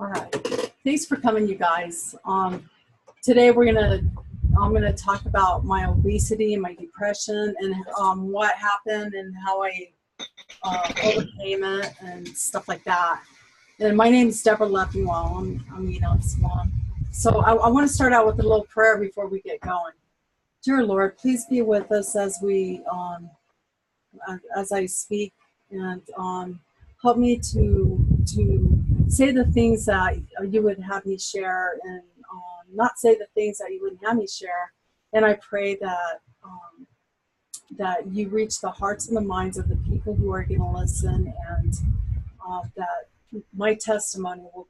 All right. Thanks for coming, you guys. Today I'm gonna talk about my obesity and my depression and what happened and how I overcame it and stuff like that. And my name is Deborah Leffingwell. I'm Enoch's mom. So I want to start out with a little prayer before we get going. Dear Lord, please be with us as I speak, and help me to say the things that you would have me share, and not say the things that you wouldn't have me share. And I pray that that you reach the hearts and the minds of the people who are going to listen, and that my testimony will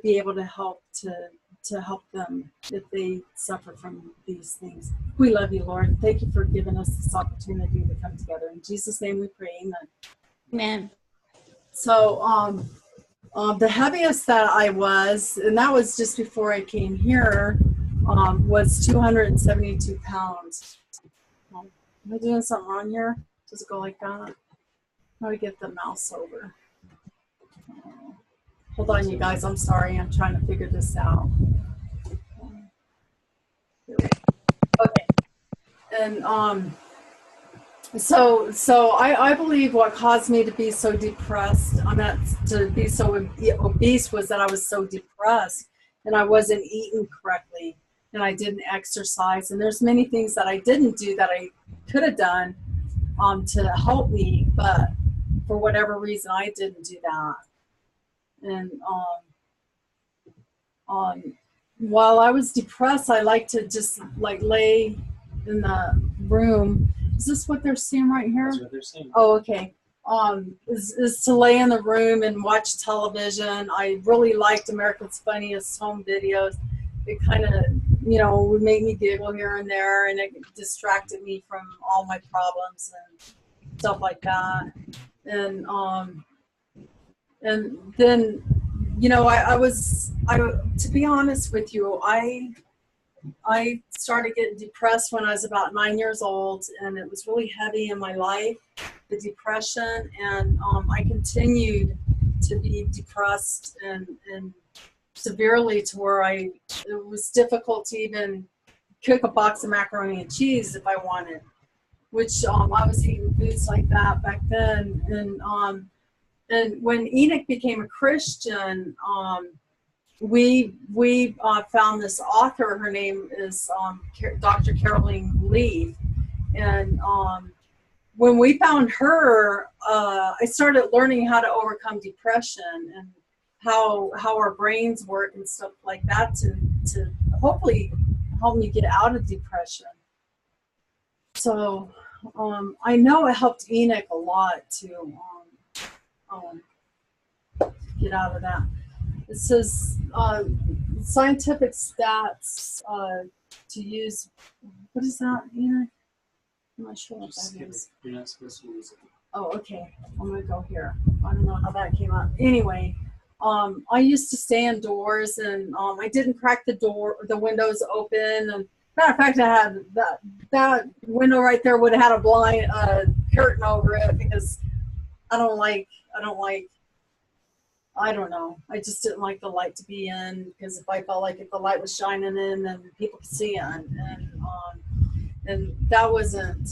be able to help them if they suffer from these things. We love you, Lord. Thank you for giving us this opportunity to come together. In Jesus' name we pray, amen. Amen. So the heaviest that I was, and that was just before I came here, was 272 pounds. Am I doing something wrong here? Does it go like that? How do I get the mouse over? Hold on, you guys. I'm sorry. I'm trying to figure this out. Okay. And so I believe what caused me to be so depressed, to be so obese, was that I was so depressed and I wasn't eating correctly and I didn't exercise. And there's many things that I didn't do that I could have done to help me, but for whatever reason I didn't do that. And while I was depressed, I like to just lay in the room. Is this what they're seeing right here? That's what they're seeing. Oh, okay. Is to lay in the room and watch television. I really liked America's Funniest Home Videos. It kind of, would make me giggle here and there, and it distracted me from all my problems and stuff like that. And then, to be honest with you, I started getting depressed when I was about 9 years old, and it was really heavy in my life, the depression, and I continued to be depressed and severely to where it was difficult to even cook a box of macaroni and cheese if I wanted, which I was eating foods like that back then. And when Enoch became a Christian, we found this author. Her name is Dr. Caroline Leaf. And when we found her, I started learning how to overcome depression and how our brains work and stuff like that to hopefully help me get out of depression. So I know it helped Enoch a lot to get out of that. It says scientific stats to use. What is that, Enoch? I'm not sure what that is. You're not supposed to use it. Oh, okay. I'm going to go here. I don't know how that came out. Anyway, I used to stay indoors, and I didn't crack the windows open. And matter of fact, I had that window right there would have had a blind curtain over it, because I don't know. I just didn't like the light to be in, because if I felt like if the light was shining in, then people could see it, and I wasn't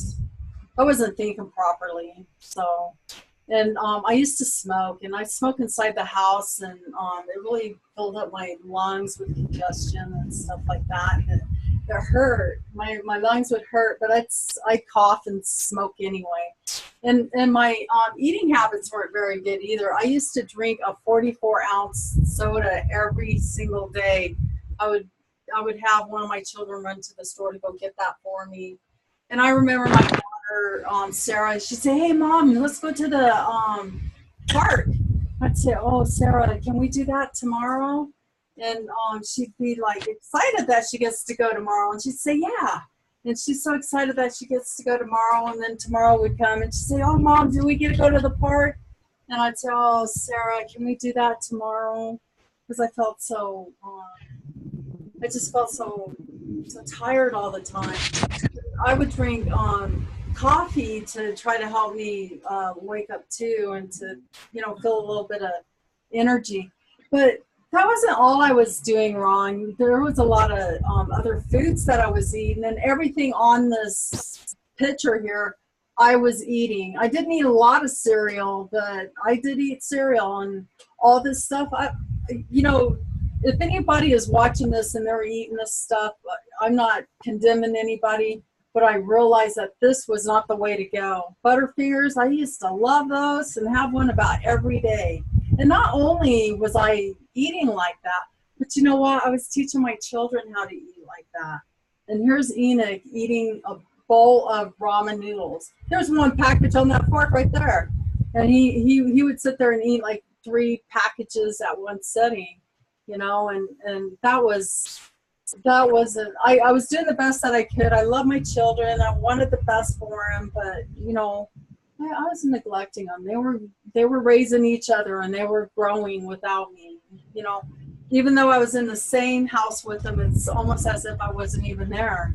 thinking properly. So, and I used to smoke, and I smoke inside the house, and it really filled up my lungs with congestion and stuff like that. And it hurt. My lungs would hurt, but I cough and smoke anyway. And my eating habits weren't very good either. I used to drink a 44-ounce soda every single day. I would have one of my children run to the store to go get that for me. And I remember my daughter, Sarah, she'd say, "Hey, Mom, let's go to the park." I'd say, "Oh, Sarah, can we do that tomorrow?" And she'd be like excited that she gets to go tomorrow. And she'd say, "Yeah." And she's so excited that she gets to go tomorrow. And then tomorrow would come, and she'd say, "Oh, Mom, do we get to go to the park?" And I'd say, "Oh, Sarah, can we do that tomorrow?" Because I felt so, I just felt so tired all the time. I would drink coffee to try to help me wake up too, and to feel a little bit of energy. But that wasn't all I was doing wrong. There was a lot of other foods that I was eating, and everything on this picture here, I was eating. I didn't eat a lot of cereal, but I did eat cereal and all this stuff. You know, if anybody is watching this and they're eating this stuff, I'm not condemning anybody, but I realized that this was not the way to go. Butterfingers, I used to love those and have one about every day. And not only was I eating like that, but you know what? I was teaching my children how to eat like that. And here's Enoch eating a bowl of ramen noodles. There's one package on that fork right there. And he would sit there and eat like 3 packages at one sitting, you know, and that wasn't, I was doing the best that I could. I love my children. I wanted the best for them, but you know, I was neglecting them. They were raising each other and they were growing without me. You know, even though I was in the same house with them, it's almost as if I wasn't even there.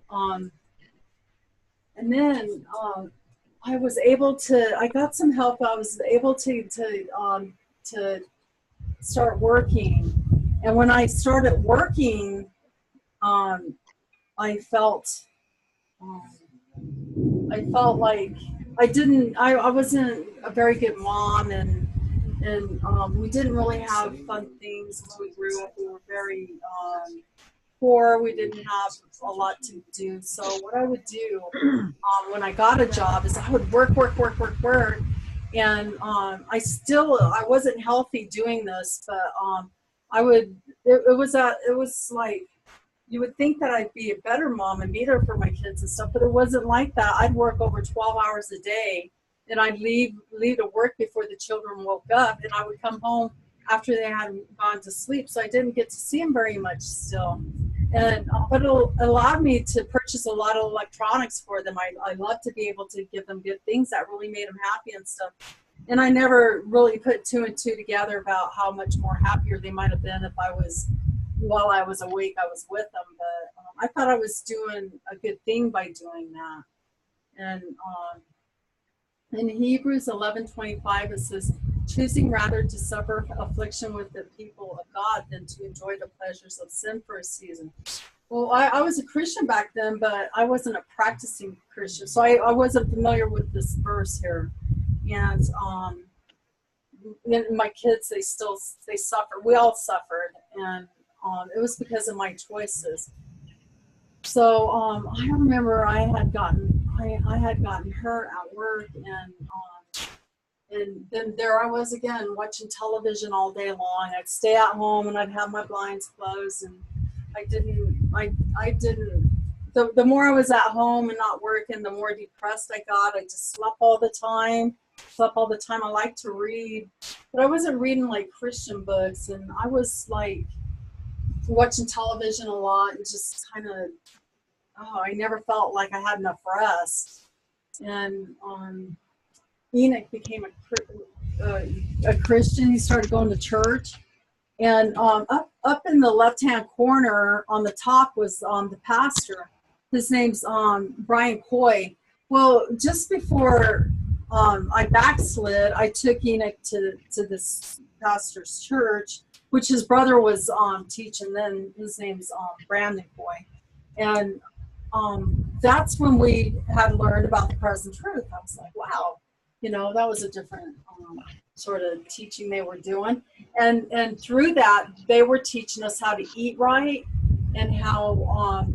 And then I was able to. I got some help. I was able to start working. And when I started working, I felt like I wasn't a very good mom, and we didn't really have fun things when we grew up. We were very poor. We didn't have a lot to do. So what I would do when I got a job is I would work, and I wasn't healthy doing this, but it was like, you would think that I'd be a better mom and be there for my kids and stuff, but it wasn't like that. I'd work over 12 hours a day, and I'd leave to work before the children woke up, and I would come home after they had gone to sleep, so I didn't get to see them very much still. And but it allowed me to purchase a lot of electronics for them. I love to be able to give them good things that really made them happy and stuff. And I never really put 2 and 2 together about how much more happier they might have been if while I was awake, I was with them. But I thought I was doing a good thing by doing that. And in Hebrews 11:25, it says, choosing rather to suffer affliction with the people of God than to enjoy the pleasures of sin for a season. Well, I was a Christian back then, but I wasn't a practicing Christian, so I wasn't familiar with this verse here. And my kids, they suffered. We all suffered, and it was because of my choices. So I remember I had gotten hurt at work, and then there I was again watching television all day long. I'd stay at home and I'd have my blinds closed, and I didn't. The more I was at home and not working, the more depressed I got. I just slept all the time. I liked to read, but I wasn't reading like Christian books, and I was like watching television a lot and just kind of, I never felt like I had enough rest. And Enoch became a Christian. He started going to church, and up in the left-hand corner on the top was the pastor. His name's Brian Coy. Well, just before I backslid, I took Enoch to this pastor's church, which his brother was teaching then. His name's Brandon Coy. And that's when we had learned about the present truth. I was like, wow, that was a different sort of teaching they were doing. And through that, they were teaching us how to eat right, and how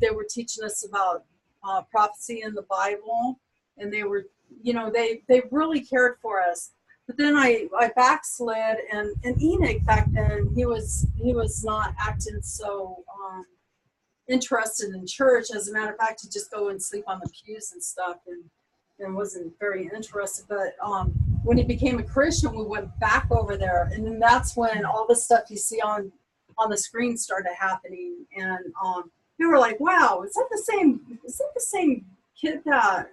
they were teaching us about prophecy in the Bible, and they were, they really cared for us. But then I backslid, and Enoch back then, he was not acting so interested in church. As a matter of fact, he'd just go and sleep on the pews and stuff, and wasn't very interested. But when he became a Christian, we went back over there, and then that's when all the stuff you see on the screen started happening. And we were like, wow, is that the same kid that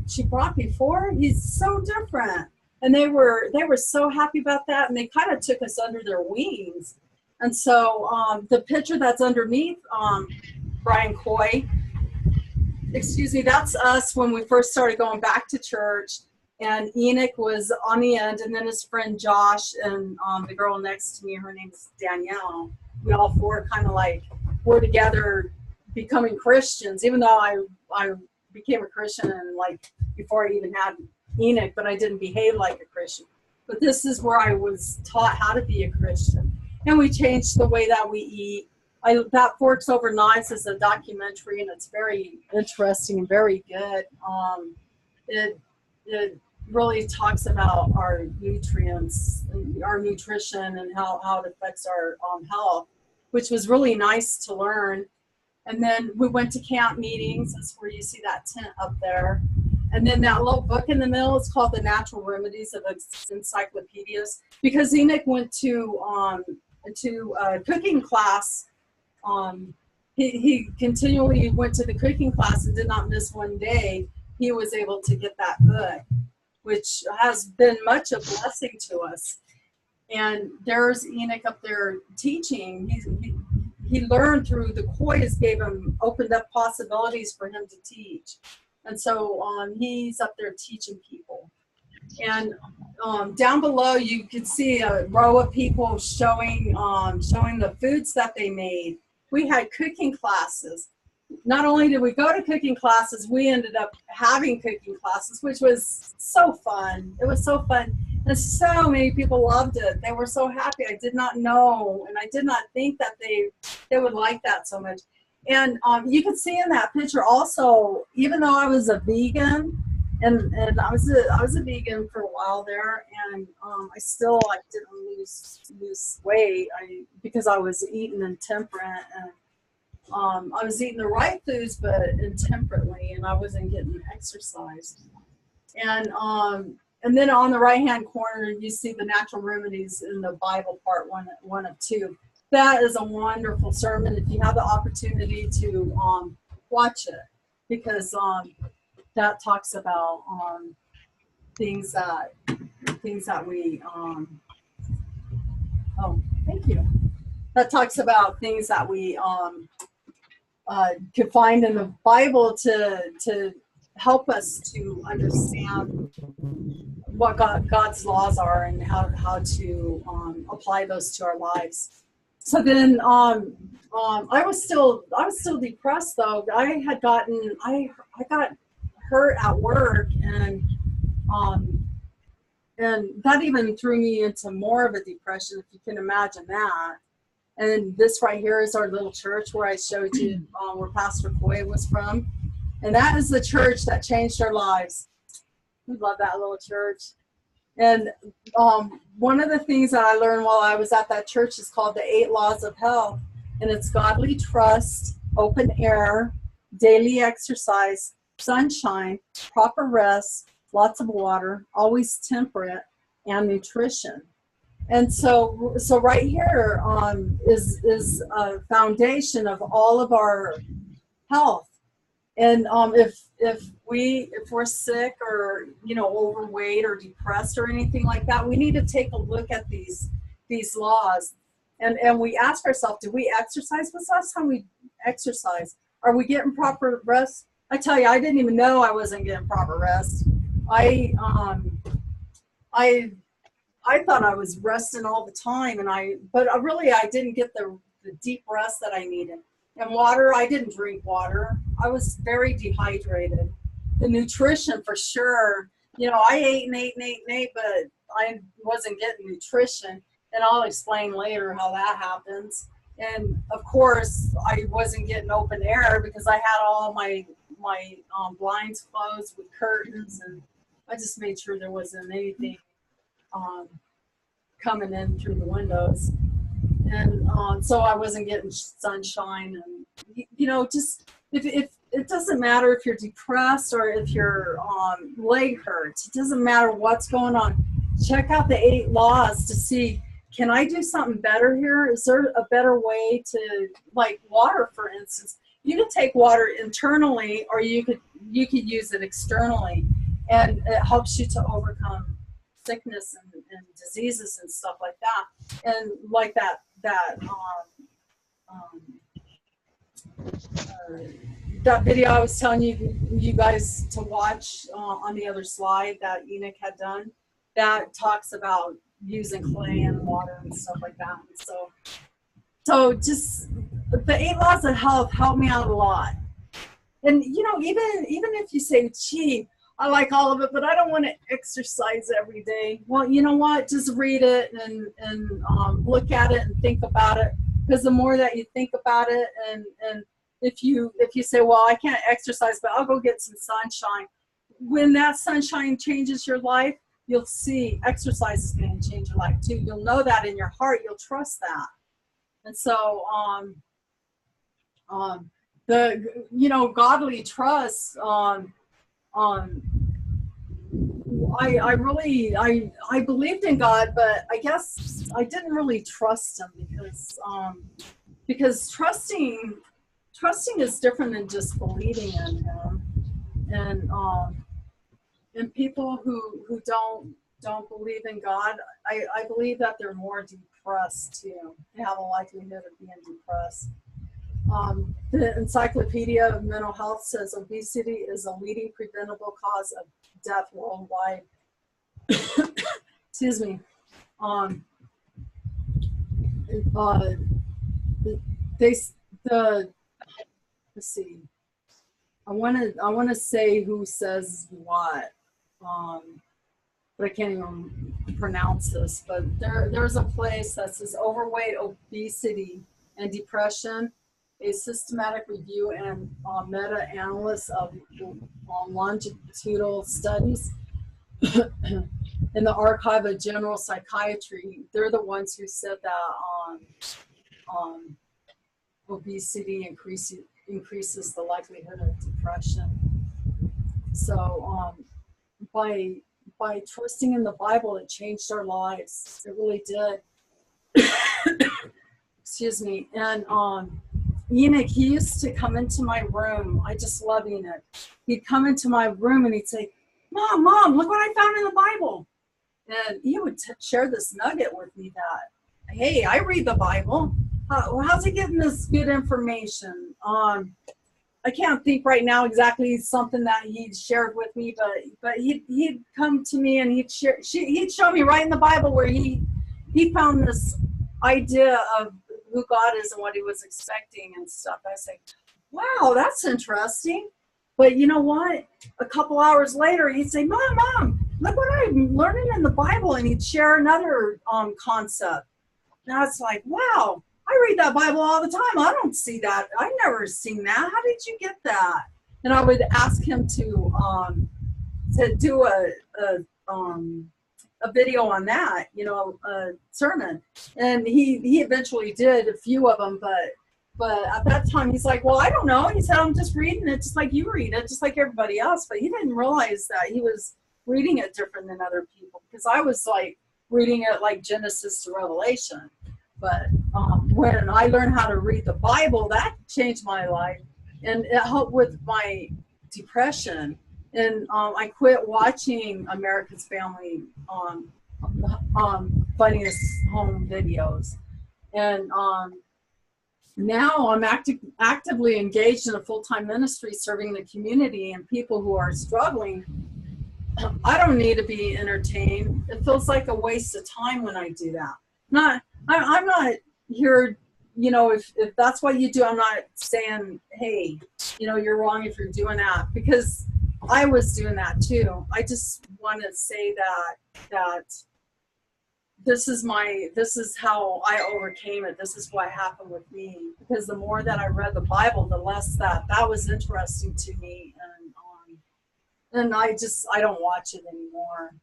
she brought before? He's so different. And they were so happy about that, and they kind of took us under their wings. And so the picture that's underneath Brian Coy, that's us when we first started going back to church. and Enoch was on the end, and then his friend Josh and the girl next to me, her name's Danielle. We all four kind of like were together becoming Christians, even though I became a Christian and like before I even had Enoch, but I didn't behave like a Christian. But this is where I was taught how to be a Christian, and we changed the way that we eat. That Forks Over Knives is a documentary, and it's very interesting and very good. It really talks about our nutrients, and our nutrition, and how it affects our health, which was really nice to learn. And then we went to camp meetings. That's where you see that tent up there. And then that little book in the middle is called The Natural Remedies of Encyclopedias, because Enoch went to a cooking class. He continually went to the cooking class and did not miss one day. He was able to get that book, which has been much a blessing to us. And there's Enoch up there teaching. He learned through the quiz, opened up possibilities for him to teach. And so he's up there teaching people. And down below, you can see a row of people showing the foods that they made. We had cooking classes. Not only did we go to cooking classes, we ended up having cooking classes, which was so fun. It was so fun. And so many people loved it. They were so happy. I did not know, and I did not think that they would like that so much. And you can see in that picture also, even though I was a vegan, and I was a vegan for a while there, and I still didn't lose weight because I was eating intemperate, and I was eating the right foods but intemperately, and I wasn't getting exercise. And then on the right hand corner you see the natural remedies in the Bible, part one of two. That is a wonderful sermon if you have the opportunity to watch it, because that talks about things that we thank you. That talks about things that we could find in the Bible to help us to understand what God's laws are and how to apply those to our lives. So then I was still depressed though. I got hurt at work, and that even threw me into more of a depression, if you can imagine that. And this right here is our little church where I showed you where Pastor Coy was from. And that is the church that changed our lives. We love that little church. And one of the things that I learned while I was at that church is called the 8 Laws of Health. And it's godly trust, open air, daily exercise, sunshine, proper rest, lots of water, always temperate, and nutrition. And so right here is a foundation of all of our health. And if we're sick or overweight or depressed or anything like that, we need to take a look at these laws, and we ask ourselves, do we exercise? When's the last time we exercise? Are we getting proper rest? I tell you, I didn't even know I wasn't getting proper rest. I thought I was resting all the time, but really I didn't get the deep rest that I needed. And water, I didn't drink water. I was very dehydrated. The nutrition, for sure, I ate and ate and ate and ate, but I wasn't getting nutrition. And I'll explain later how that happens. And of course, I wasn't getting open air because I had all my blinds closed with curtains, and I just made sure there wasn't anything coming in through the windows. And so I wasn't getting sunshine. And just if it doesn't matter if you're depressed or if your leg hurts, it doesn't matter what's going on. Check out the 8 laws to see, can I do something better here? Is there a better way to, like water, for instance? You can take water internally, or you could use it externally, and it helps you to overcome sickness and diseases and stuff like that. And like that video I was telling you guys to watch on the other slide that Enoch had done, that talks about using clay and water and stuff like that. And so just the 8 laws of health helped me out a lot. And you know, even if you say, gee, I like all of it, but I don't want to exercise every day. Well, you know what? Just read it and look at it and think about it. Because the more that you think about it, and if you say, well, I can't exercise, but I'll go get some sunshine. When that sunshine changes your life, you'll see exercise is going to change your life too. You'll know that in your heart. You'll trust that. And so, the godly trust I believed in God, but I guess I didn't really trust him because trusting is different than just believing in him. And people who don't believe in God, I believe that they're more depressed too. They have a likelihood of being depressed. The Encyclopedia of Mental Health says obesity is a leading preventable cause of death worldwide. Excuse me. Let's see. I want to say who says what, but I can't even pronounce this. But there's a place that says overweight, obesity, and depression. A systematic review and meta-analysis of longitudinal studies in the Archive of General Psychiatry. They're the ones who said that obesity increases the likelihood of depression. So by trusting in the Bible, it changed our lives. It really did. Excuse me. And Enoch, he used to come into my room. I just love Enoch. He'd come into my room and he'd say, Mom, look what I found in the Bible. And he would share this nugget with me that, hey, I read the Bible. How's he getting this good information? I can't think right now exactly something that he'd shared with me, but he'd come to me and he'd show me right in the Bible where he found this idea of who God is and what he was expecting and stuff. I say, wow, that's interesting. But you know what? A couple hours later, he'd say, Mom, look what I'm learning in the Bible. And he'd share another concept. And I was like, wow, I read that Bible all the time. I don't see that. I've never seen that. How did you get that? And I would ask him to do a video on that, a sermon. And he eventually did a few of them, but at that time he's like, well, I don't know. He said, I'm just reading it just like you read it, just like everybody else. But he didn't realize that he was reading it different than other people, because I was like reading it like Genesis to Revelation. But when I learned how to read the Bible, that changed my life, and it helped with my depression. And I quit watching America's Family Funniest Home Videos. And now I'm actively engaged in a full-time ministry serving the community and people who are struggling. I don't need to be entertained. It feels like a waste of time when I do that. I'm not here, if that's what you do, I'm not saying, hey, you're wrong if you're doing that, because I was doing that too. I just want to say that this is how I overcame it. This is what happened with me, because the more that I read the Bible, the less that was interesting to me, and I don't watch it anymore.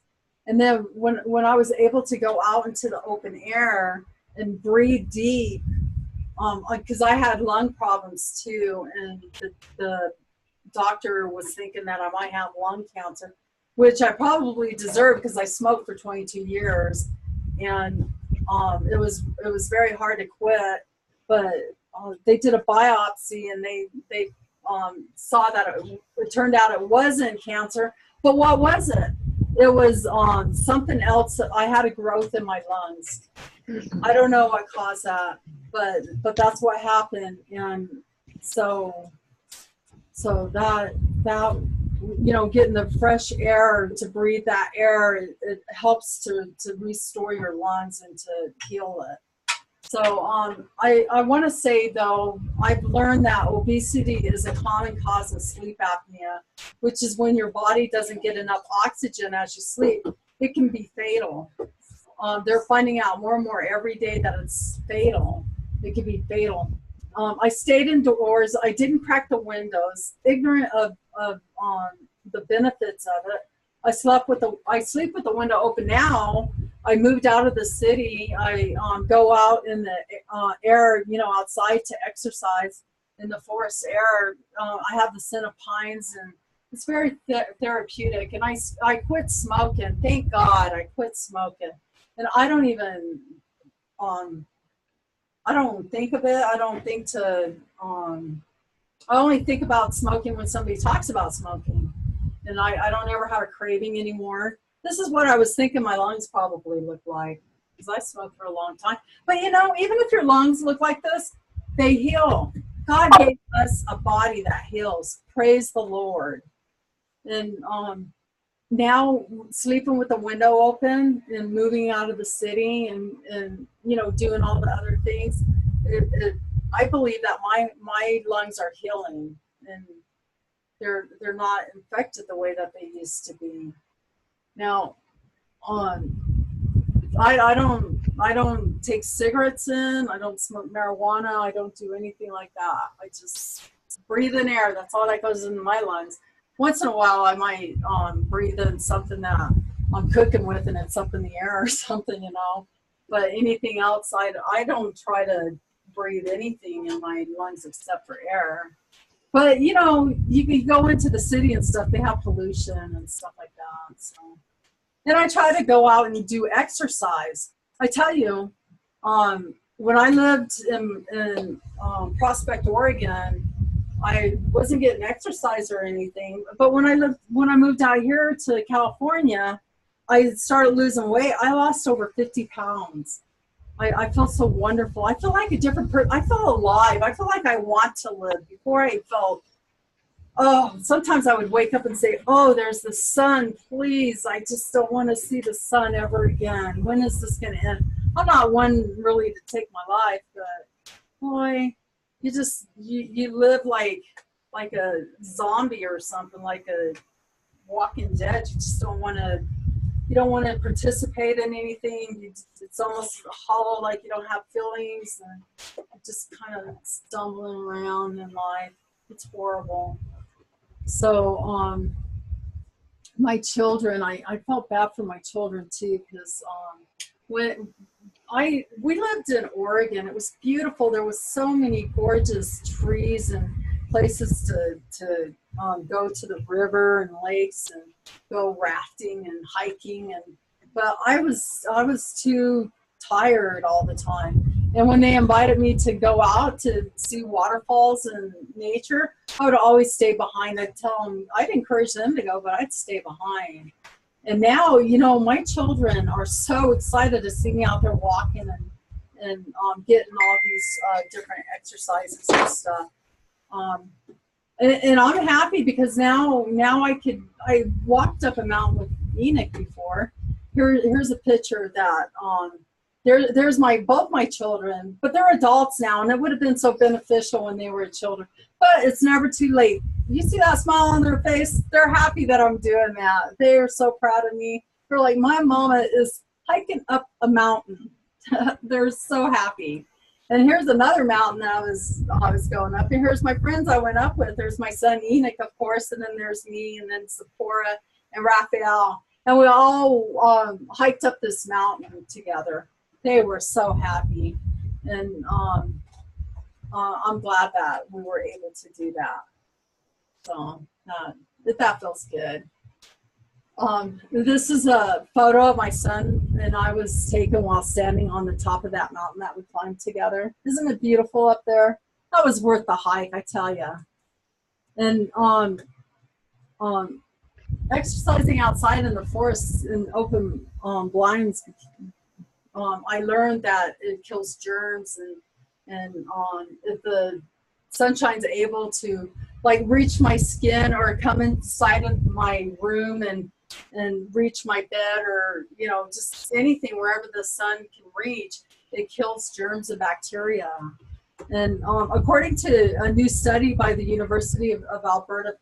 And then when I was able to go out into the open air and breathe deep, because I had lung problems too, and the doctor was thinking that I might have lung cancer, which I probably deserved because I smoked for 22 years, and it was very hard to quit. But they did a biopsy and they saw that it turned out it wasn't cancer. But what was it? It was something else. I had a growth in my lungs. I don't know what caused that, but that's what happened. And so So that you know, getting the fresh air to breathe that air, it helps to restore your lungs and to heal it. So I want to say, though, I've learned that obesity is a common cause of sleep apnea, which is when your body doesn't get enough oxygen as you sleep. It can be fatal. They're finding out more and more every day that it's fatal. It can be fatal. I stayed indoors. I didn't crack the windows, ignorant of the benefits of it. I sleep with the window open now. I moved out of the city. I go out in the air, you know, outside to exercise in the forest air. I have the scent of pines, and it's very therapeutic. And I quit smoking. Thank God I quit smoking. And I don't even um, I don't think of it. I don't think to I only think about smoking when somebody talks about smoking. And I don't ever have a craving anymore. This is what I was thinking my lungs probably look like, because I smoked for a long time. But you know, even if your lungs look like this, they heal. God gave us a body that heals. Praise the Lord. And now sleeping with the window open and moving out of the city and you know, doing all the other things, I believe that my lungs are healing, and they're not infected the way that they used to be. Now, I don't take cigarettes in. I don't smoke marijuana. I don't do anything like that. I just breathe in air. That's all that goes into my lungs. Once in a while, I might breathe in something that I'm cooking with, and it's up in the air or something, you know. But anything outside, I don't try to breathe anything in my lungs except for air. But you know, you can go into the city and stuff. They have pollution and stuff like that. So, and I try to go out and do exercise. I tell you, when I lived in Prospect, Oregon, I wasn't getting exercise or anything. But when I moved out here to California, I started losing weight. I lost over 50 pounds. I felt so wonderful. I feel like a different person. I feel alive. I feel like I want to live. Before I felt, oh, sometimes I would wake up and say, oh, there's the sun. Please, I just don't want to see the sun ever again. When is this going to end? I'm not one really to take my life, but boy, you live like a zombie or something, like a Walking Dead. You don't want to participate in anything. It's almost hollow, like you don't have feelings, and you're just kind of stumbling around in life. It's horrible. So my children, I felt bad for my children too, because when we lived in Oregon, it was beautiful. There was so many gorgeous trees and places to go to the river and lakes and go rafting and hiking, but I was too tired all the time. And when they invited me to go out to see waterfalls and nature, I would always stay behind. I'd tell them, I'd encourage them to go, but I'd stay behind. And now, you know, my children are so excited to see me out there walking and getting all these different exercises and stuff. Um, and I'm happy because now I walked up a mountain with Enoch before. Here's a picture of that. There's both my children, but they're adults now, and it would have been so beneficial when they were children. But it's never too late. You see that smile on their face? They're happy that I'm doing that. They are so proud of me. They're like, my mama is hiking up a mountain. They're so happy. And here's another mountain I was going up. And here's my friends I went up with. There's my son Enoch, of course, and then there's me, and then Sephora and Raphael. And we all hiked up this mountain together. They were so happy. And I'm glad that we were able to do that. So that feels good. This is a photo of my son and I was taken while standing on the top of that mountain that we climbed together. Isn't it beautiful up there? That was worth the hike, I tell you. And exercising outside in the forest in open blinds, I learned that it kills germs, and if the sunshine's able to like reach my skin or come inside of my room and reach my bed, or you know, just anything wherever the sun can reach, it kills germs and bacteria. And according to a new study by the University of Alberta,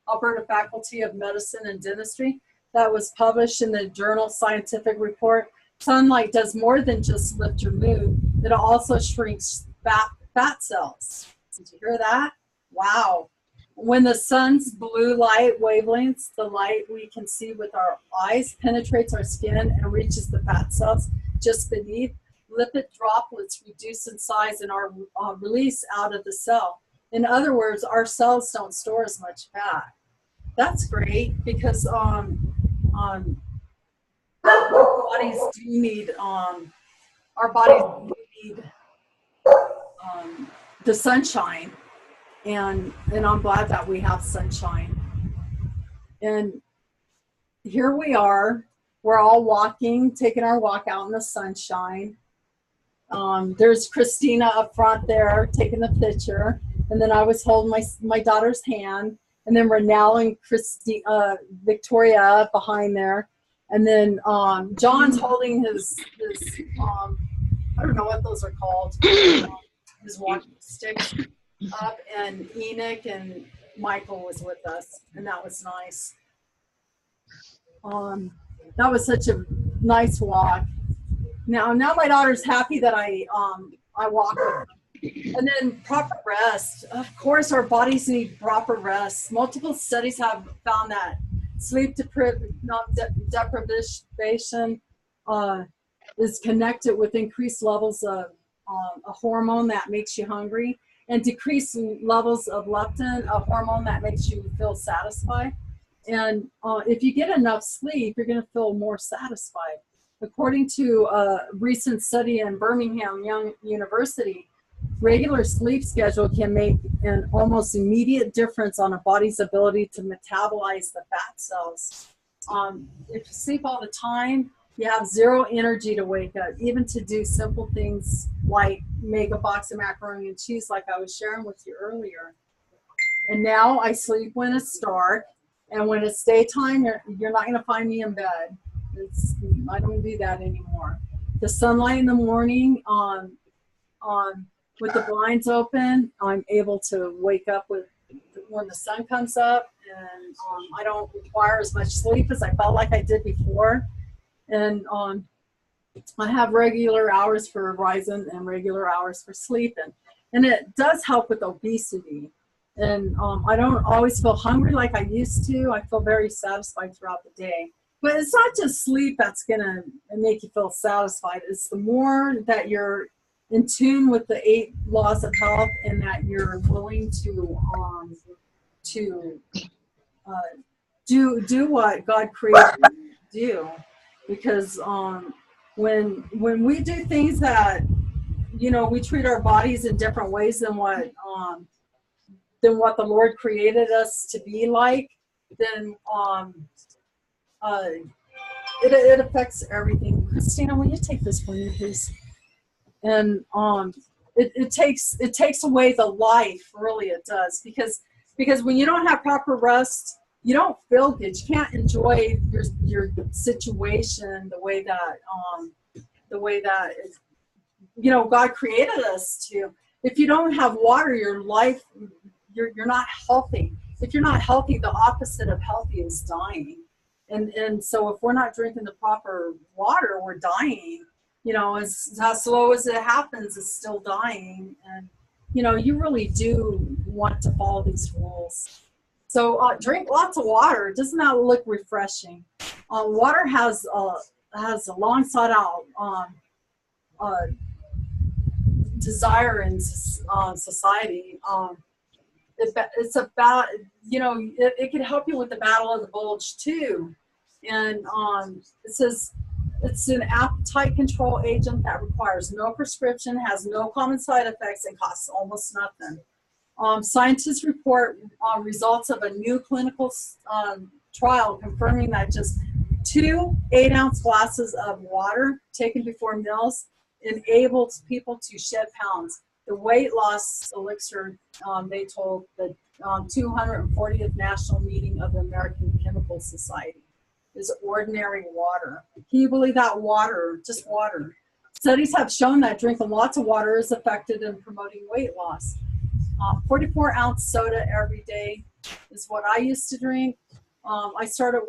Alberta Faculty of Medicine and Dentistry, that was published in the journal Scientific Report, sunlight does more than just lift your mood. It also shrinks fat cells. Did you hear that? Wow. When the sun's blue light wavelengths, the light we can see with our eyes, penetrates our skin and reaches the fat cells just beneath, lipid droplets reduce in size and are released out of the cell. In other words, our cells don't store as much fat. That's great, because our bodies do need the sunshine, and I'm glad that we have sunshine. And here we are, we're all walking, taking our walk out in the sunshine. There's Christina up front there taking the picture, and then I was holding my daughter's hand, and then Renelle and Victoria behind there, and then John's holding his I don't know what those are called, his walking sticks up, and Enoch and Michael was with us, and that was nice. That was such a nice walk. Now my daughter's happy that I walk with her. And then proper rest. Of course, our bodies need proper rest. Multiple studies have found that sleep deprivation is connected with increased levels of a hormone that makes you hungry, and decreased levels of leptin, a hormone that makes you feel satisfied. And if you get enough sleep, you're going to feel more satisfied. According to a recent study in Birmingham Young University, regular sleep schedule can make an almost immediate difference on a body's ability to metabolize the fat cells. If you sleep all the time, you have zero energy to wake up, even to do simple things like make a box of macaroni and cheese like I was sharing with you earlier. And now I sleep when it's dark, and when it's daytime, you're not going to find me in bed. I don't do that anymore. The sunlight in the morning, with the blinds open, I'm able to wake up when the sun comes up, and I don't require as much sleep as I felt like I did before. And I have regular hours for rising and regular hours for sleeping, and it does help with obesity. And I don't always feel hungry like I used to. I feel very satisfied throughout the day. But it's not just sleep that's going to make you feel satisfied. It's the more that you're in tune with the 8 laws of health, and that you're willing to do what God created you to do. Because when we do things that, you know, we treat our bodies in different ways than what the Lord created us to be like, then it affects everything. Christina, will you take this for me, please? And it takes away the life, really it does, because when you don't have proper rest, you don't feel good. You can't enjoy your situation the way that you know, God created us to. If you don't have water, your life, you're not healthy. If you're not healthy, the opposite of healthy is dying. And so if we're not drinking the proper water, we're dying. You know, as slow as it happens, it's still dying. And, you know, you really do want to follow these rules. So drink lots of water. Doesn't that look refreshing? Water has a long sought out desire in society. It's about, you know, it can help you with the battle of the bulge too. And it says it's an appetite control agent that requires no prescription, has no common side effects, and costs almost nothing. Scientists report results of a new clinical trial confirming that just 2 8-ounce glasses of water taken before meals enables people to shed pounds. The weight loss elixir, they told the 240th National Meeting of the American Chemical Society is ordinary water. Can you believe that? Water, just water. Studies have shown that drinking lots of water is effective in promoting weight loss. 44-ounce soda every day is what I used to drink. I started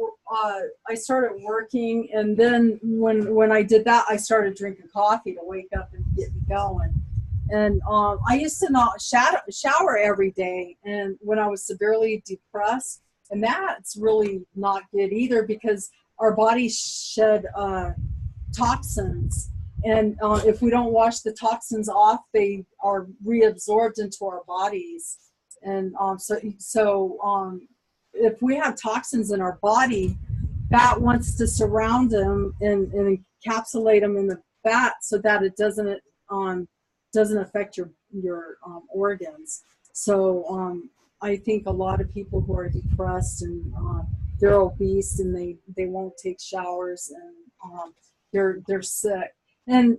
working, and then when I did that, I started drinking coffee to wake up and get me going. And I used to not shower every day, and when I was severely depressed, and that's really not good either, because our bodies shed toxins, and if we don't wash the toxins off, they are reabsorbed into our bodies. And so if we have toxins in our body, fat wants to surround them and encapsulate them in the fat so that it doesn't affect your organs. So I think a lot of people who are depressed and they're obese and they won't take showers, and they're sick. And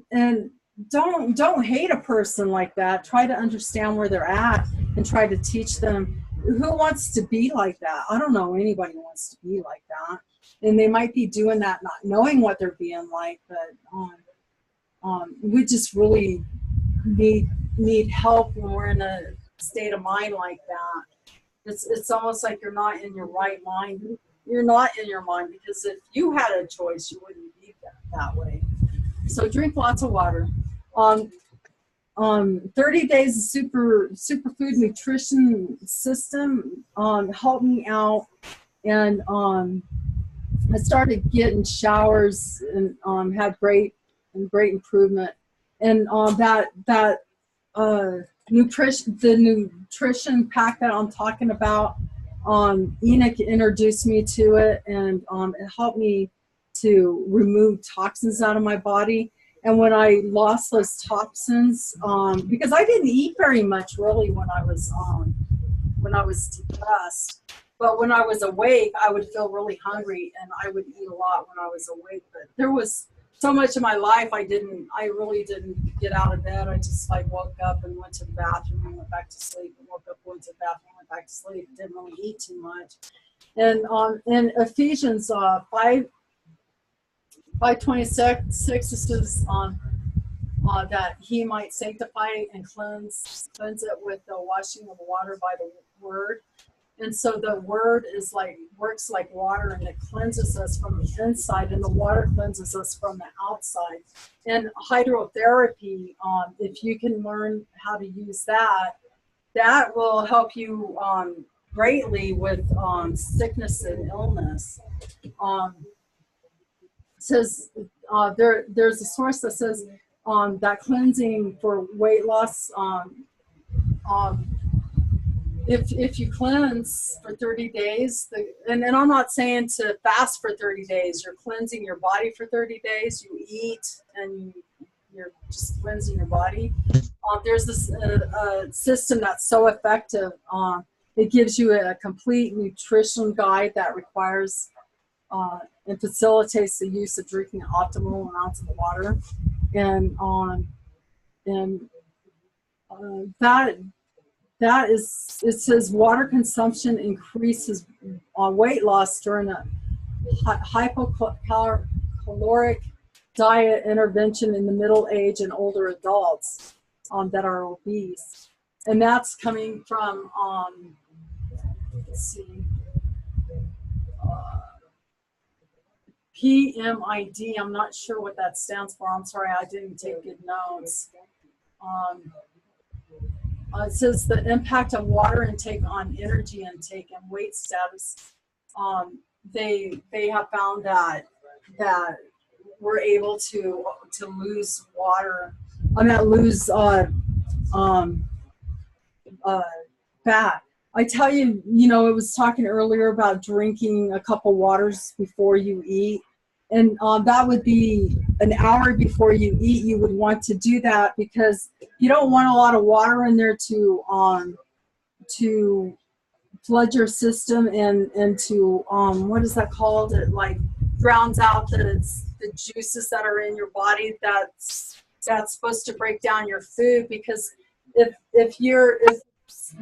don't hate a person like that. Try to understand where they're at and try to teach them. Who wants to be like that? I don't know anybody who wants to be like that. And they might be doing that not knowing what they're being like, but we just really need help when we're in a state of mind like that. It's almost like you're not in your right mind. You're not in your mind, because if you had a choice, you wouldn't be that way. So drink lots of water. 30 days of superfood nutrition system helped me out, and I started getting showers and had great improvement. And that nutrition pack that I'm talking about, Enoch introduced me to it, and it helped me to remove toxins out of my body. And when I lost those toxins, because I didn't eat very much really when I was depressed, but when I was awake, I would feel really hungry, and I would eat a lot when I was awake. But there was so much of my life I really didn't get out of bed. I just woke up and went to the bathroom and went back to sleep, and woke up, went to the bathroom, went back to sleep. Didn't really eat too much. And in Ephesians 5:26, it says that he might sanctify and cleanse it with the washing of water by the word. And so the word is works like water, and it cleanses us from the inside, and the water cleanses us from the outside. And hydrotherapy, if you can learn how to use that, that will help you greatly with sickness and illness. It says there's a source that says that cleansing for weight loss, if you cleanse for 30 days, and I'm not saying to fast for 30 days, you're cleansing your body for 30 days, you eat and you're just cleansing your body. There's this system that's so effective. It gives you a complete nutrition guide that requires and facilitates the use of drinking optimal amounts of water. And that is, it says water consumption increases weight loss during a hypocaloric diet intervention in the middle age and older adults that are obese. And that's coming from, let's see, PMID. I'm not sure what that stands for. I'm sorry, I didn't take good notes. It says the impact of water intake on energy intake and weight status. They have found that we're able to lose water. Lose fat. I tell you, it was talking earlier about drinking a cup of waters before you eat. And that would be an hour before you eat. You would want to do that because you don't want a lot of water in there to flood your system and to what is that called? It drowns out the juices that are in your body that's supposed to break down your food. Because if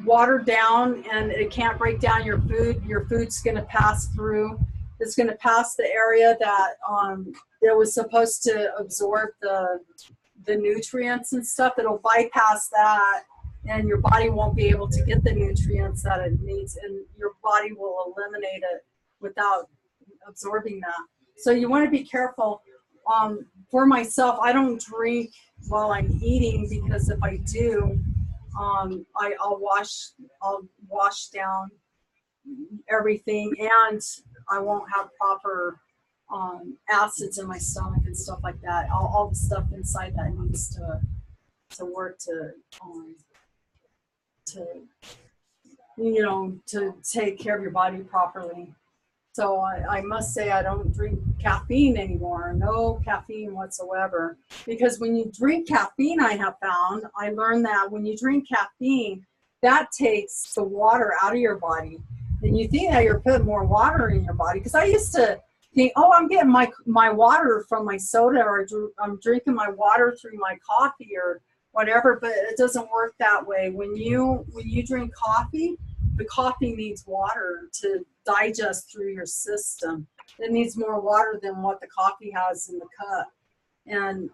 watered down and it can't break down your food. Your food's going to pass through. It's going to pass the area that it was supposed to absorb the nutrients and stuff. It'll bypass that, and your body won't be able to get the nutrients that it needs, and your body will eliminate it without absorbing that. So you want to be careful. For myself, I don't drink while I'm eating, because if I do, I'll wash down everything, and I won't have proper acids in my stomach and stuff like that. All the stuff inside that needs to work to to take care of your body properly. So I must say I don't drink caffeine anymore, no caffeine whatsoever. Because when you drink caffeine, I learned that when you drink caffeine, that takes the water out of your body. And you think that you're putting more water in your body. Because I used to think, oh, I'm getting my water from my soda, or I'm drinking my water through my coffee or whatever, but it doesn't work that way. When you drink coffee, the coffee needs water to digest through your system. It needs more water than what the coffee has in the cup. And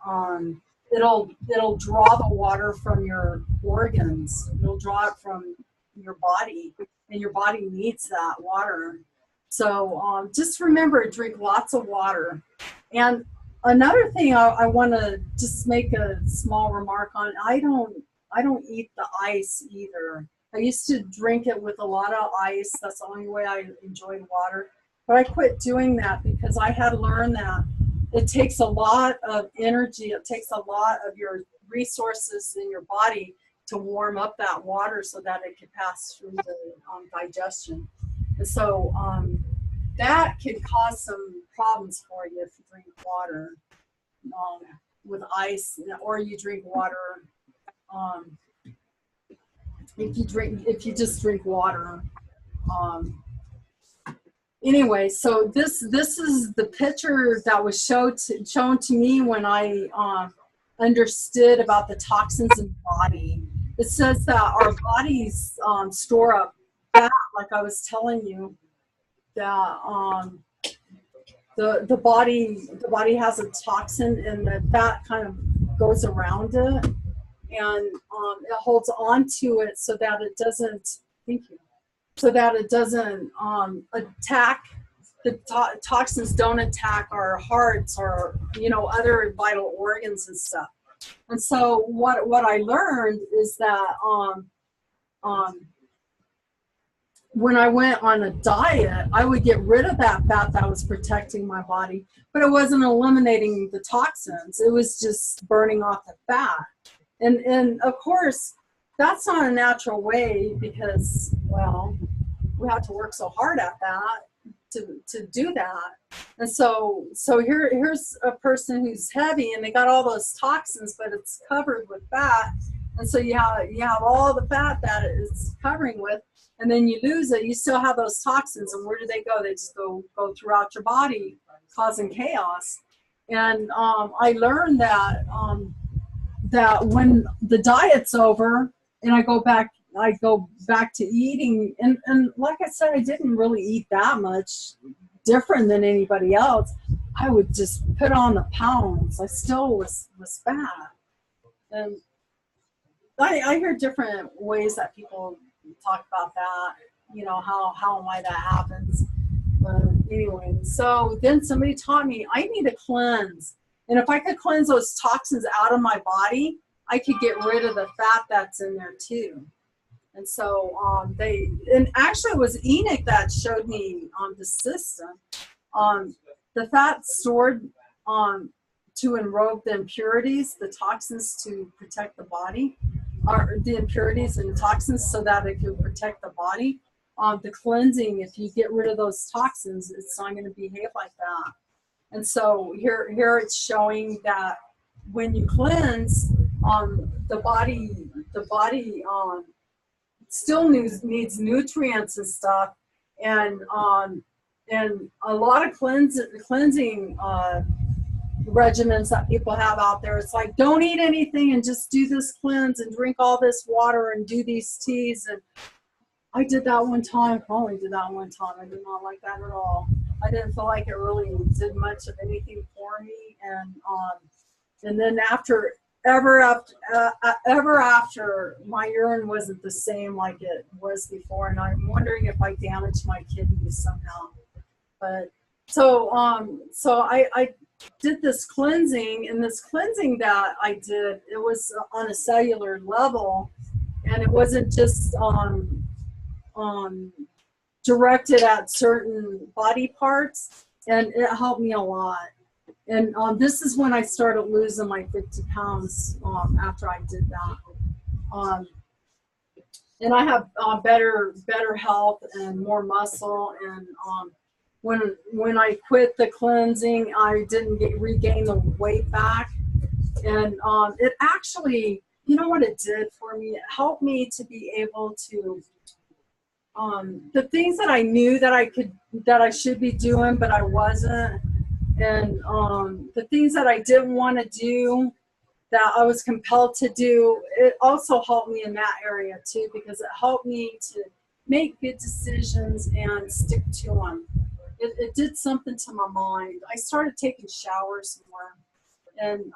it'll draw the water from your organs. It'll draw it from your body, and your body needs that water. So just remember, drink lots of water. And another thing I want to just make a small remark on, I don't eat the ice either. I used to drink it with a lot of ice. That's the only way I enjoyed water. But I quit doing that because I had learned that it takes a lot of energy. It takes a lot of your resources in your body to warm up that water so that it can pass through the digestion. And so that can cause some problems for you if you drink water with ice, or you drink water if you just drink water. Anyway, so this is the picture that was shown to me when I understood about the toxins in the body. It says that our bodies store up fat, like I was telling you, that the body has a toxin, and the fat kind of goes around it, and it holds on to it so that it doesn't, attack, the toxins don't attack our hearts or other vital organs and stuff. And so what I learned is that when I went on a diet, I would get rid of that fat that was protecting my body, but it wasn't eliminating the toxins. It was just burning off the fat. And of course, that's not a natural way, because, well, we have to work so hard at that to do that. And so here's a person who's heavy, and they got all those toxins, but it's covered with fat. And so you have all the fat that it's covering with, and then you lose it. You still have those toxins, and where do they go? They just go throughout your body, causing chaos. And I learned that that when the diet's over and I go back to eating, and like I said, I didn't really eat that much different than anybody else. I would just put on the pounds. I still was fat. And I hear different ways that people talk about that, how and why that happens. But anyway, so then somebody taught me I need to cleanse. And if I could cleanse those toxins out of my body, I could get rid of the fat that's in there too. And so and actually it was Enoch that showed me the system. The fat stored to enrobe the impurities, the toxins to protect the body, or the impurities and toxins so that it can protect the body. The cleansing, if you get rid of those toxins, it's not going to behave like that. And so here it's showing that when you cleanse, the body still needs nutrients and stuff, and a lot of cleansing regimens that people have out there. It's like, don't eat anything and just do this cleanse and drink all this water and do these teas. And I did that one time. Only did that one time. I did not like that at all. I didn't feel like it really did much of anything for me. And then ever after, my urine wasn't the same like it was before, and I'm wondering if I damaged my kidneys somehow. But so I did this cleansing, and this cleansing that I did, it was on a cellular level, and it wasn't just directed at certain body parts, and it helped me a lot. And this is when I started losing my 50 pounds after I did that. And I have better health and more muscle. And when I quit the cleansing, I didn't regain the weight back. And it actually, you know what it did for me? It helped me to be able to the things that I knew that I should be doing, but I wasn't. And the things that I didn't want to do, that I was compelled to do, it also helped me in that area too, because it helped me to make good decisions and stick to them. It did something to my mind. I started taking showers more, and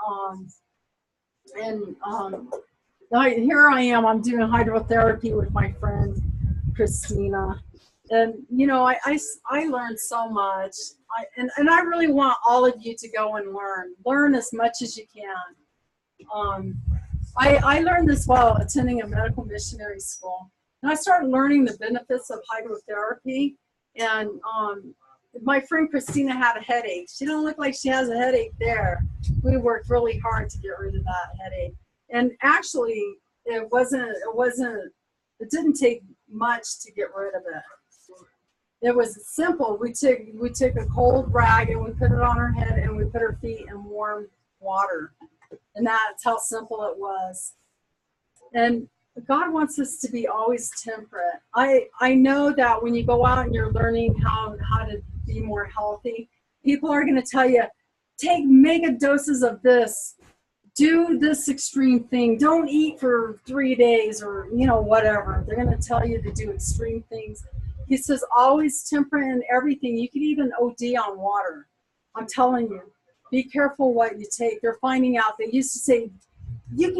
here I am. I'm doing hydrotherapy with my friend Christina. And you know, I learned so much. And I really want all of you to go and learn as much as you can. I learned this while attending a medical missionary school, and I started learning the benefits of hydrotherapy. And my friend Christina had a headache. She don't look like she has a headache there. We worked really hard to get rid of that headache. And actually, it didn't take much to get rid of it. It was simple. We took a cold rag and we put it on her head, and we put her feet in warm water. And that's how simple it was. And God wants us to be always temperate. I know that when you go out and you're learning how to be more healthy, people are going to tell you, take mega doses of this, do this extreme thing, don't eat for 3 days, or whatever. They're going to tell you to do extreme things. He says always temperate in everything. You can even OD on water. I'm telling you, be careful what you take. They're finding out. They used to say you can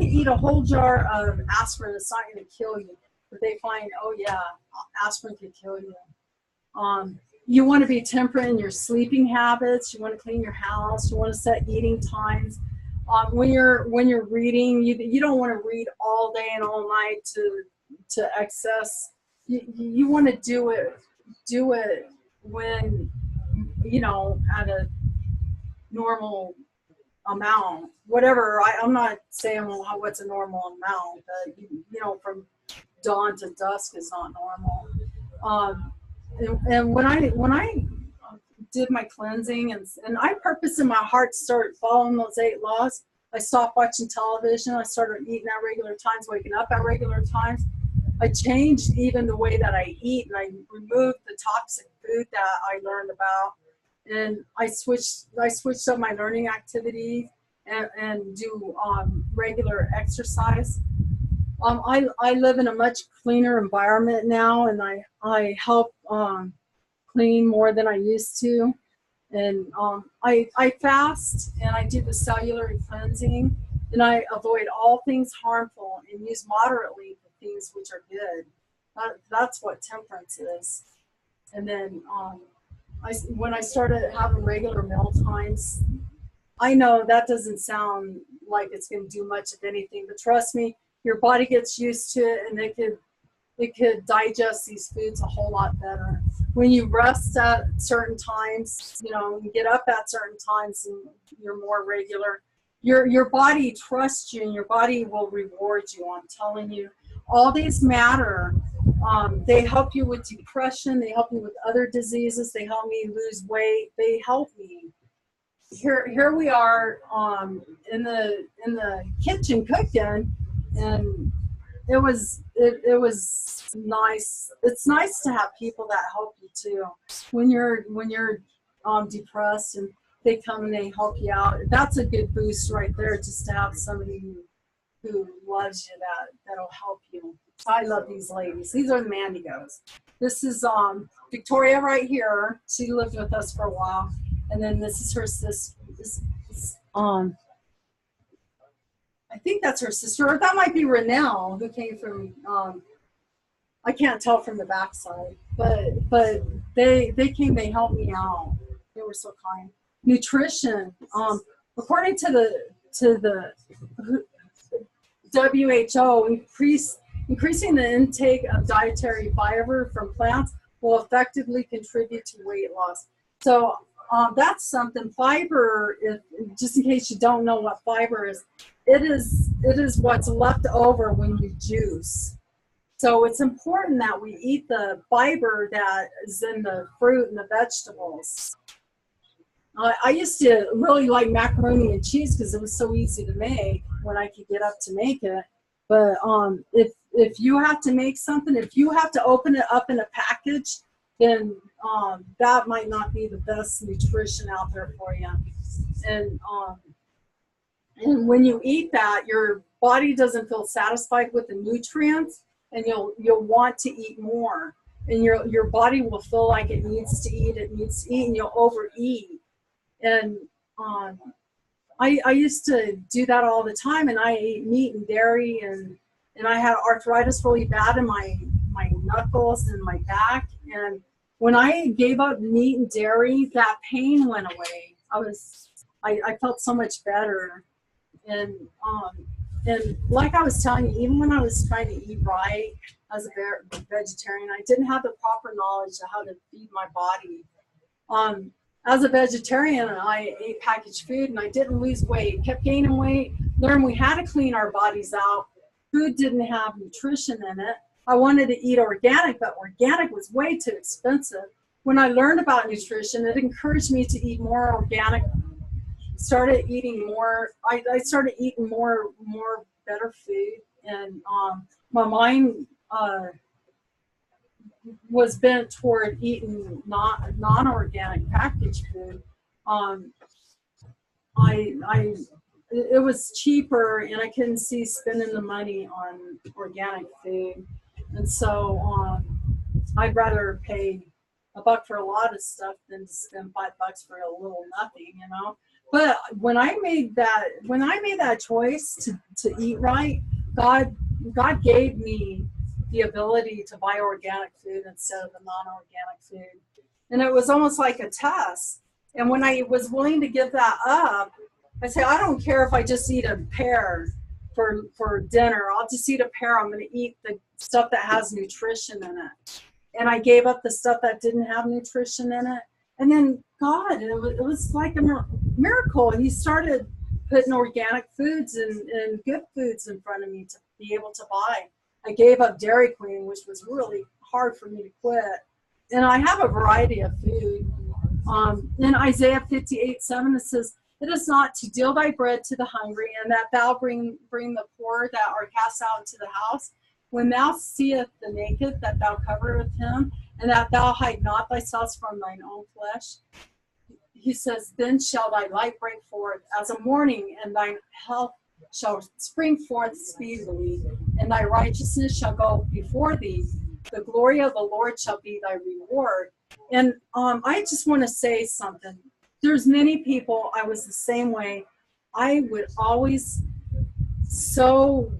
eat a whole jar of aspirin. It's not going to kill you. But they find, oh yeah, aspirin could kill you. You want to be temperate in your sleeping habits. You want to clean your house. You want to set eating times. When you're reading, you don't want to read all day and all night to excess. You want to do it when at a normal amount, whatever. I'm not saying what's a normal amount, but from dawn to dusk is not normal. And when I did my cleansing, and I purposed in my heart to start following those 8 laws, I stopped watching television. I started eating at regular times, waking up at regular times. I changed even the way that I eat, and I removed the toxic food that I learned about. And I switched up my learning activity and do regular exercise. I live in a much cleaner environment now, and I help clean more than I used to. And I fast, and I do the cellular cleansing, and I avoid all things harmful and use moderately the things which are good. That's what temperance is. And then when I started having regular meal times, I know that doesn't sound like it's going to do much of anything, but trust me, your body gets used to it, and it could digest these foods a whole lot better. When you rest at certain times, you get up at certain times, and you're more regular, your body trusts you, and your body will reward you. I'm telling you, all these matter. They help you with depression. They help you with other diseases. They help me lose weight. They help me. Here we are in the kitchen cooking, and it was nice. It's nice to have people that help you too when you're depressed. And they come and they help you out. That's a good boost right there, just to have somebody who loves you that'll help you. I love these ladies. These are the Mandigos. This is Victoria right here. She lived with us for a while, and then this is her sister. I think that's her sister, or that might be Renelle, who came from. I can't tell from the backside, but they came. They helped me out. They were so kind. Nutrition. According to the WHO, increasing the intake of dietary fiber from plants will effectively contribute to weight loss. So that's something. Fiber, just in case you don't know what fiber is, it is what's left over when you juice. So it's important that we eat the fiber that is in the fruit and the vegetables. I used to really like macaroni and cheese because it was so easy to make when I could get up to make it. But if you have to make something, if you have to open it up in a package, then that might not be the best nutrition out there for you. And when you eat that, your body doesn't feel satisfied with the nutrients, and you'll want to eat more. And your body will feel like it needs to eat, and you'll overeat. And I used to do that all the time, and I ate meat and dairy, and I had arthritis really bad in my knuckles and my back. And when I gave up meat and dairy, that pain went away. I felt so much better. And like I was telling you, even when I was trying to eat right as a vegetarian, I didn't have the proper knowledge of how to feed my body. As a vegetarian, I ate packaged food and I didn't lose weight, kept gaining weight, learned we had to clean our bodies out. Food didn't have nutrition in it. I wanted to eat organic, but organic was way too expensive. When I learned about nutrition, it encouraged me to eat more organic. Started eating more. I started eating more better food, and my mind was bent toward eating non-organic packaged food. It was cheaper, and I couldn't see spending the money on organic food, and so I'd rather pay $1 for a lot of stuff than to spend $5 for a little nothing, you know. But when I made that choice to eat right, God gave me the ability to buy organic food instead of the non-organic food. And it was almost like a test. And when I was willing to give that up, I say, I don't care if I just eat a pear for dinner. I'll just eat a pear. I'm going to eat the stuff that has nutrition in it. And I gave up the stuff that didn't have nutrition in it. And then God, it was like a miracle. He started putting organic foods and good foods in front of me to be able to buy. I gave up Dairy Queen, which was really hard for me to quit. And I have a variety of food. In Isaiah 58:7, it says, "It is not to deal thy bread to the hungry, and that thou bring the poor that are cast out into the house. When thou seest the naked, that thou coverest him, and that thou hide not thyself from thine own flesh." He says, "Then shall thy light break forth as a morning, and thine health shall spring forth speedily, and thy righteousness shall go before thee. The glory of the Lord shall be thy reward." And I just want to say something. There's many people, I was the same way. I would always so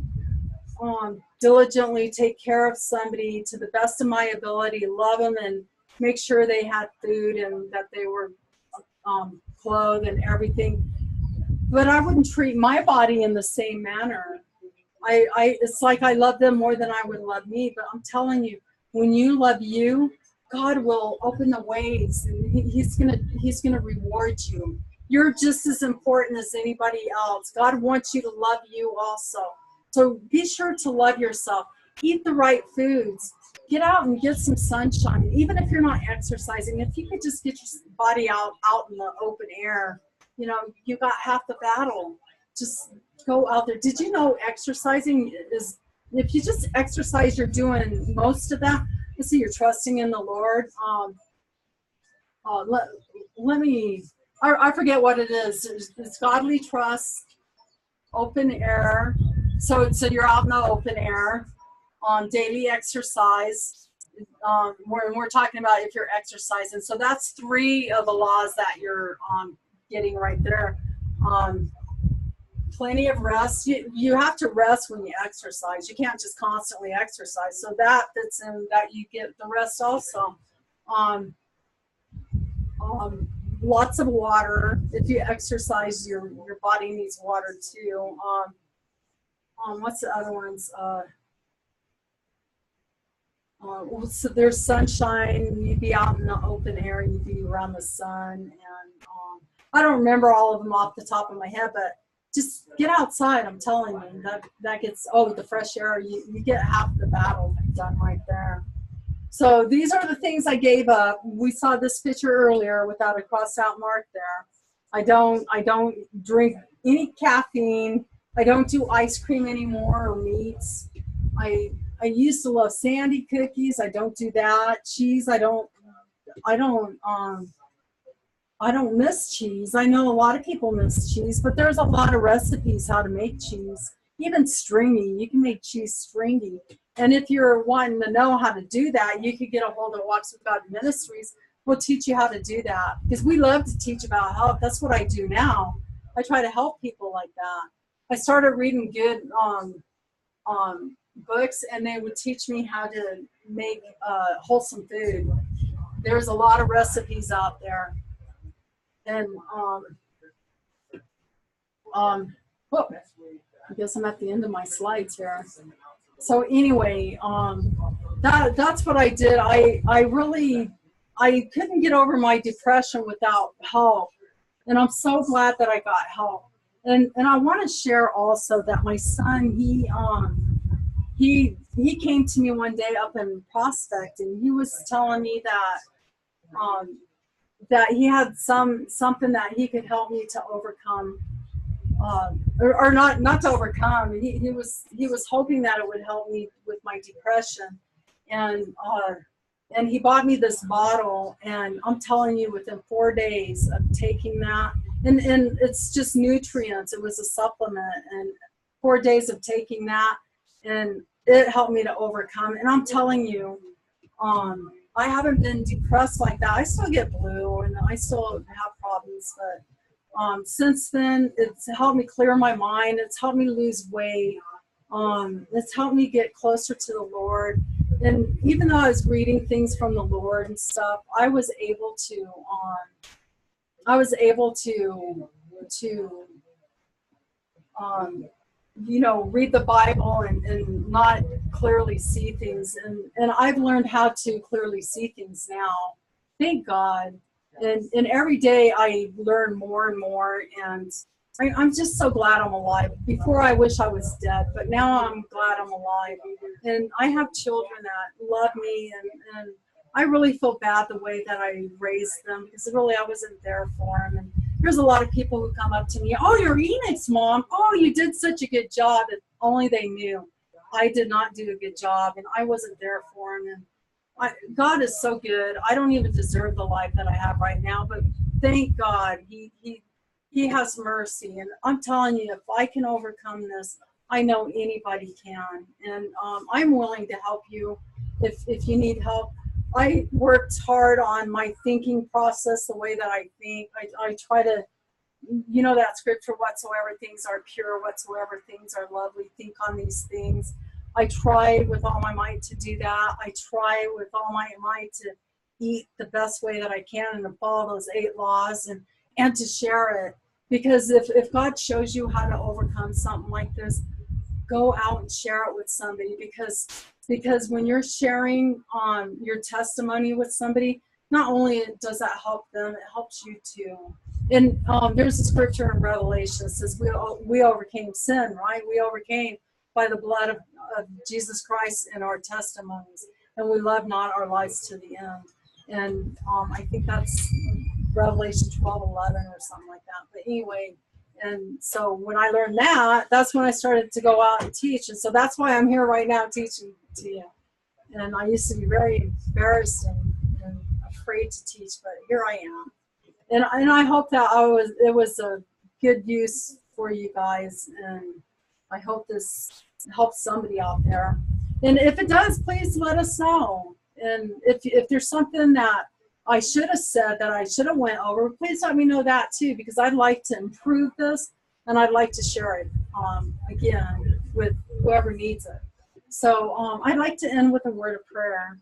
diligently take care of somebody to the best of my ability, love them, and make sure they had food and that they were clothed and everything. But I wouldn't treat my body in the same manner. It's like I love them more than I would love me. But I'm telling you, when you love you, God will open the ways, and He's gonna reward you. You're just as important as anybody else. God wants you to love you also. So be sure to love yourself. Eat the right foods. Get out and get some sunshine. Even if you're not exercising, if you could just get your body out in the open air, you know, you got half the battle. Just go out there. Did you know exercising is, if you just exercise, you're doing most of that. Let's see, you're trusting in the Lord. Let me I forget what it is. It's godly trust, open air. So you're out in the open air on daily exercise. We're talking about if you're exercising. So that's three of the laws that you're getting right there. Um, Plenty of rest. You have to rest when you exercise. You can't just constantly exercise. So that fits in that you get the rest also. Um, um, Lots of water. If you exercise, your body needs water too. What's the other ones? So there's sunshine. You'd be out in the open air. You'd be around the sun, and I don't remember all of them off the top of my head, but just get outside. I'm telling you, that gets the fresh air. You get half the battle done right there. So these are the things I gave up. We saw this picture earlier without a crossed out mark there. I don't drink any caffeine. I don't do ice cream anymore or meats. I used to love sandy cookies. I don't do that. Cheese, I don't I don't miss cheese. I know a lot of people miss cheese, but there's a lot of recipes how to make cheese. Even stringy, you can make cheese stringy. And if you're wanting to know how to do that, you could get a hold of Walks with God Ministries. We'll teach you how to do that because we love to teach about health. That's what I do now. I try to help people like that. I started reading good books, and they would teach me how to make wholesome food. There's a lot of recipes out there. And oh, I guess I'm at the end of my slides here. So anyway, that's what I did. I couldn't get over my depression without help, and I'm so glad that I got help. And I want to share also that my son he came to me one day up in Prospect, and he was telling me um, that he had something that he could help me to overcome, or not to overcome. He was hoping that it would help me with my depression, and he bought me this bottle, and I'm telling you, within 4 days of taking that, and it's just nutrients. It was a supplement, and 4 days of taking that, and it helped me to overcome. And I'm telling you, I haven't been depressed like that. I still get blue and I still have problems, but since then, it's helped me clear my mind. It's helped me lose weight. It's helped me get closer to the Lord. And even though I was reading things from the Lord and stuff, I was able to read the Bible and not clearly see things. And I've learned how to clearly see things now. Thank God. And every day I learn more and more. And I'm just so glad I'm alive. Before I wish I was dead, but now I'm glad I'm alive. And I have children that love me, and I really feel bad the way that I raised them, because really I wasn't there for them. And there's a lot of people who come up to me, "Oh, you're Enid's mom. Oh, you did such a good job." If only they knew. I did not do a good job, and I wasn't there for them. And God is so good. I don't even deserve the life that I have right now, but thank God He has mercy. And I'm telling you, if I can overcome this, I know anybody can. And I'm willing to help you if you need help. I worked hard on my thinking process, the way that I think. I try to, that scripture, whatsoever things are pure, whatsoever things are lovely, think on these things. I try with all my might to do that. I try with all my might to eat the best way that I can and to follow those 8 laws and to share it. Because if God shows you how to overcome something like this, go out and share it with somebody, because when you're sharing your testimony with somebody, not only does that help them, it helps you too. And there's a scripture in Revelation that says we overcame sin, right? We overcame by the blood of Jesus Christ and our testimonies, and we love not our lives to the end. And I think that's Revelation 12:11 or something like that. But anyway, and so when I learned that, that's when I started to go out and teach. And so that's why I'm here right now teaching to you. And I used to be very embarrassed and afraid to teach, but here I am. And I hope that it was a good use for you guys, and I hope this helps somebody out there. And if it does, please let us know. And if there's something that I should have said that I should have went over, please let me know that too, because I'd like to improve this, and I'd like to share it again with whoever needs it. So I'd like to end with a word of prayer.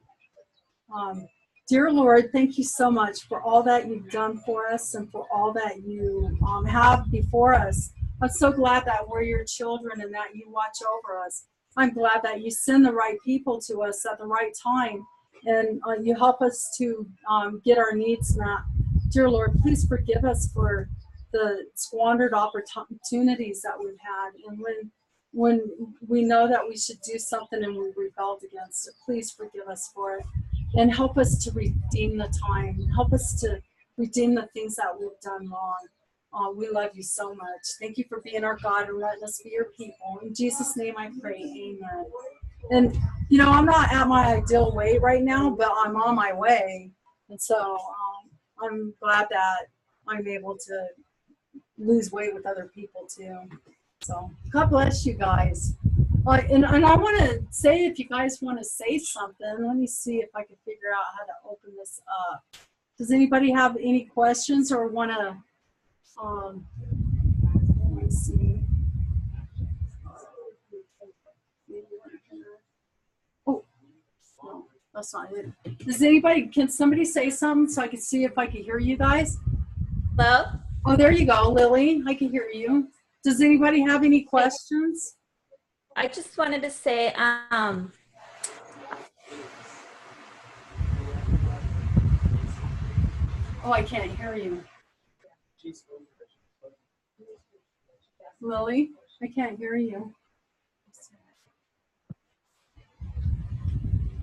Um, Dear Lord, thank you so much for all that you've done for us and for all that you have before us. I'm so glad that we're your children and that you watch over us. I'm glad that you send the right people to us at the right time, and you help us to get our needs met. Dear Lord, please forgive us for the squandered opportunities that we've had, and when we know that we should do something and we rebelled against it, please forgive us for it. And help us to redeem the time. Help us to redeem the things that we've done wrong. We love you so much. Thank you for being our God and letting us be your people. In Jesus' name I pray, amen. And, you know, I'm not at my ideal weight right now, but I'm on my way. And so I'm glad that I'm able to lose weight with other people too. So God bless you guys. And I want to say, if you guys want to say something, let me see if I can figure out how to open this up. Does anybody have any questions or want to, let me see. Oh, no, that's not it. Can somebody say something so I can see if I can hear you guys? Hello? Oh, there you go, Lily. I can hear you. Does anybody have any questions? I just wanted to say, Oh, I can't hear you. Lily, I can't hear you.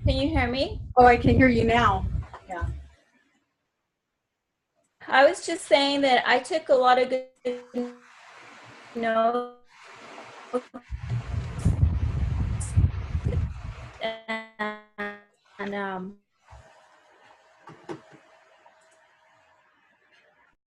can you hear me? Oh, I can hear you now. Yeah. I was just saying that I took a lot of good notes, and